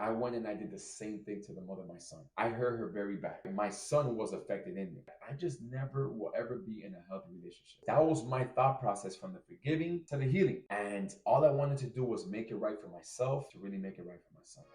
I went and I did the same thing to the mother of my son. I hurt her very bad. My son was affected in me. I just never will ever be in a healthy relationship. That was my thought process from the forgiving to the healing. And all I wanted to do was make it right for myself to really make it right for my son.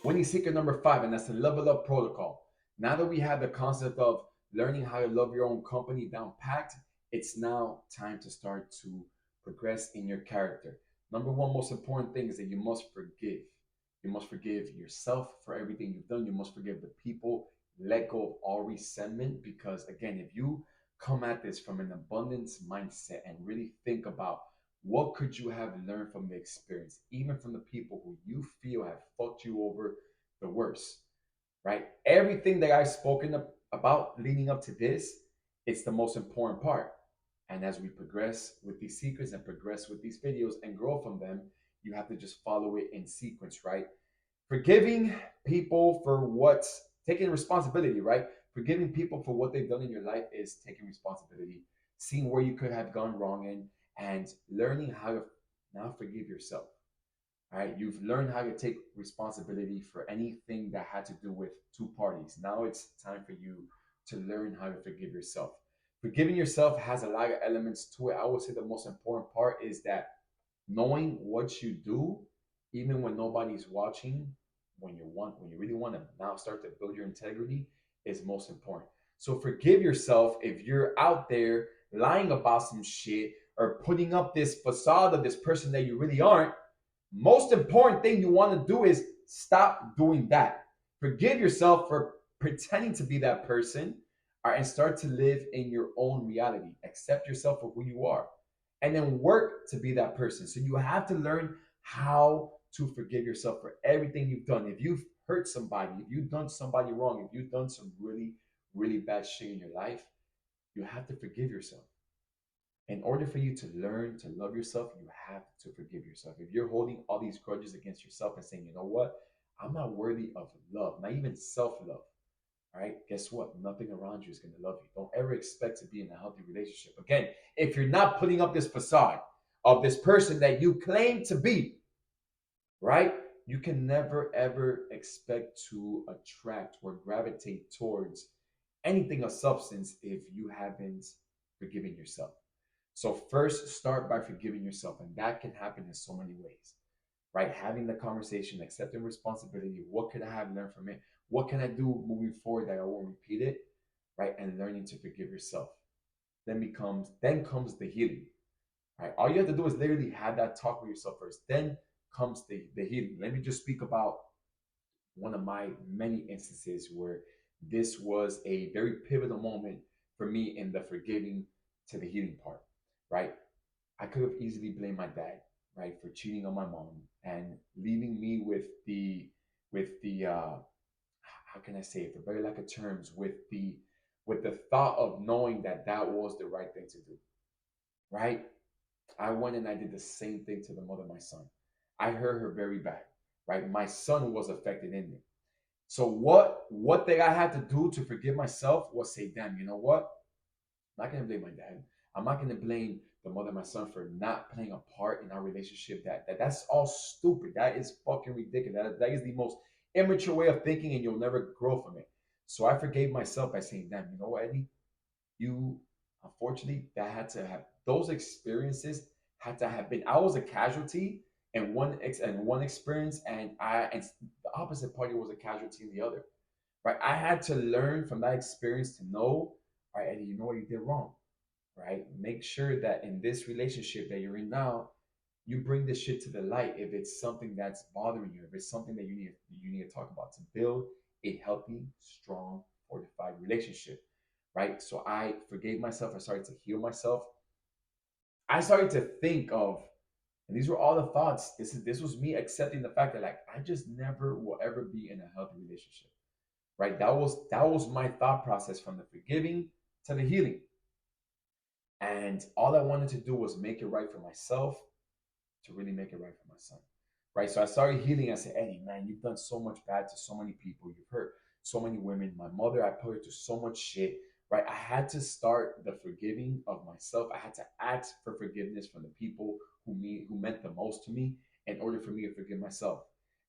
Winning secret number 5, and that's the level up protocol. Now that we have the concept of learning how to love your own company down packed, it's now time to start to progress in your character. Number one most important thing is that you must forgive. You must forgive yourself for everything you've done. You must forgive the people. Let go of all resentment because, again, if you come at this from an abundance mindset and really think about what could you have learned from the experience, even from the people who you feel have fucked you over the worst, right? Everything that I've spoken about leading up to this, it's the most important part. And as we progress with these secrets and progress with these videos and grow from them, you have to just follow it in sequence, right? Forgiving people for what's taking responsibility, right? Forgiving people for what they've done in your life is taking responsibility, seeing where you could have gone wrong in, and learning how to now forgive yourself. All right, you've learned how to take responsibility for anything that had to do with two parties. Now it's time for you to learn how to forgive yourself. Forgiving yourself has a lot of elements to it. I would say the most important part is that knowing what you do, even when nobody's watching, when you really want to now start to build your integrity, is most important. So forgive yourself if you're out there lying about some shit or putting up this facade of this person that you really aren't. Most important thing you want to do is stop doing that. Forgive yourself for pretending to be that person, and start to live in your own reality. Accept yourself for who you are and then work to be that person. So you have to learn how to forgive yourself for everything you've done. If you've hurt somebody, if you've done somebody wrong, if you've done some really, really bad shit in your life, you have to forgive yourself. In order for you to learn to love yourself, you have to forgive yourself. If you're holding all these grudges against yourself and saying, you know what, I'm not worthy of love, not even self love, all right, guess what? Nothing around you is going to love you. Don't ever expect to be in a healthy relationship. Again, if you're not putting up this facade of this person that you claim to be, right? You can never ever expect to attract or gravitate towards anything of substance if you haven't forgiven yourself. So first start by forgiving yourself, and that can happen in so many ways, right? Having the conversation, accepting responsibility. What could I have learned from it? What can I do moving forward that I won't repeat it, right? And learning to forgive yourself. Then comes the healing, right? All you have to do is literally have that talk with yourself first. Then comes the healing. Let me just speak about one of my many instances where this was a very pivotal moment for me in the forgiving to the healing part, right? I could have easily blamed my dad, right, for cheating on my mom and leaving me with the how can I say it, for very lack of terms, with the thought of knowing that that was the right thing to do, right? I went and I did the same thing to the mother of my son. I hurt her very bad, right? My son was affected in me. So what thing I had to do to forgive myself was say, damn, you know what? I'm not gonna blame my dad. I'm not gonna blame the mother of my son for not playing a part in our relationship. That's all stupid. That is fucking ridiculous. That is the most immature way of thinking, and you'll never grow from it. So I forgave myself by saying, damn, you know what, Eddie? You unfortunately that had to have those experiences had to have been. I was a casualty in one experience, and the opposite party was a casualty in the other. Right? I had to learn from that experience to know, all right, Eddie, you know what you did wrong, right? Make sure that in this relationship that you're in now, you bring this shit to the light if it's something that's bothering you, if it's something that you need to talk about to build a healthy, strong, fortified relationship, right? So I forgave myself. I started to heal myself. I started to think of And these were all the thoughts. This was me accepting the fact that like I just never will ever be in a healthy relationship. Right? That was my thought process from the forgiving to the healing. And all I wanted to do was make it right for myself to really make it right for my son. Right. So I started healing. I said, Eddie, man, you've done so much bad to so many people. You've hurt so many women. My mother, I put her through so much shit. Right. I had to start the forgiving of myself. I had to ask for forgiveness from the people who meant the most to me in order for me to forgive myself.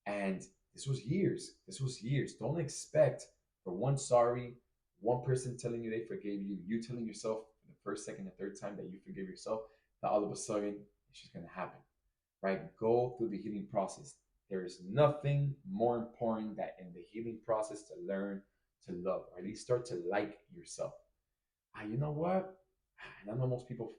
And this was years. This was years. Don't expect for one sorry, one person telling you they forgave you, you telling yourself for the first, second, and third time that you forgive yourself, that all of a sudden it's just gonna happen, right? Go through the healing process. There is nothing more important that in the healing process to learn to love, or at least start to like yourself. You know what? And I know most people,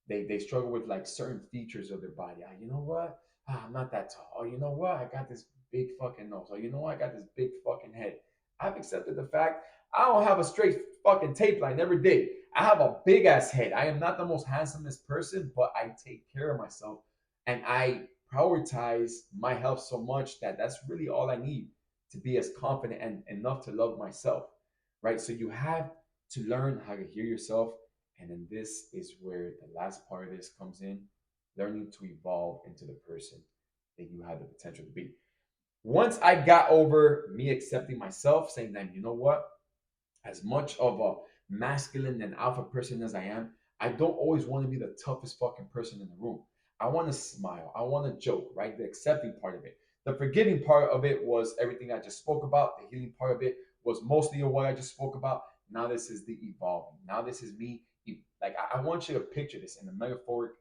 they struggle with like certain features of their body. You know what? I'm not that tall. Oh, you know what? I got this big fucking nose. Oh, you know what? I got this big fucking head. I've accepted the fact I don't have a straight fucking tape line. Never did. I have a big ass head. I am not the most handsomest person, but I take care of myself and I prioritize my health so much that that's really all I need to be as confident and enough to love myself, right? So you have to learn how to hear yourself, and then this is where the last part of this comes in: learning to evolve into the person that you have the potential to be. Once I got over me accepting myself, saying that, you know what, as much of a masculine and alpha person as I am, I don't always want to be the toughest fucking person in the room. I want to smile. I want to joke, right? The accepting part of it. The forgiving part of it was everything I just spoke about. The healing part of it was mostly what I just spoke about. Now this is the evolving. Now this is me. Like I want you to picture this in a metaphoric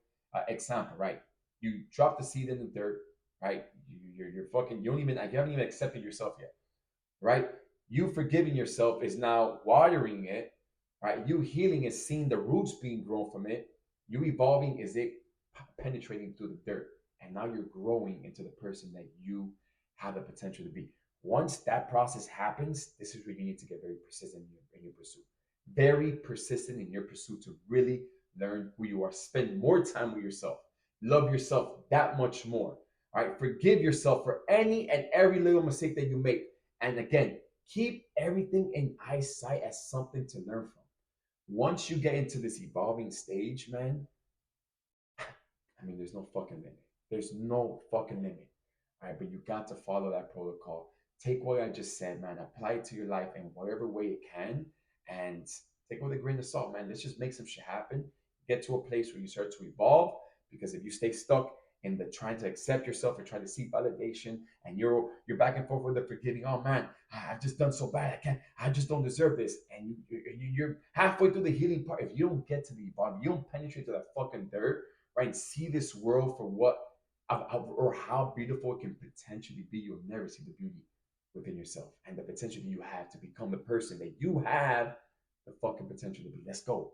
example, right? You drop the seed in the dirt, right? You're fucking. You haven't even accepted yourself yet, right? You forgiving yourself is now watering it, right? You healing is seeing the roots being grown from it. You evolving is it penetrating through the dirt. And now you're growing into the person that you have the potential to be. Once that process happens, this is where you need to get very persistent in your pursuit. Very persistent in your pursuit to really learn who you are. Spend more time with yourself. Love yourself that much more. All right. Forgive yourself for any and every little mistake that you make. And again, keep everything in eyesight as something to learn from. Once you get into this evolving stage, man, I mean, there's no fucking limit. There's no fucking limit. All right, but you got to follow that protocol. Take what I just said, man, apply it to your life in whatever way it can, and take it with a grain of salt, man. Let's just make some shit happen. Get to a place where you start to evolve. Because if you stay stuck in the trying to accept yourself or trying to seek validation, and you're back and forth with the forgetting, oh man, I've just done so bad. I just don't deserve this. And you're halfway through the healing part. If you don't get to the evolve, you don't penetrate to that fucking dirt, right? And see this world for what or how beautiful it can potentially be. You'll never see the beauty within yourself and the potential that you have to become the person that you have the fucking potential to be. Let's go.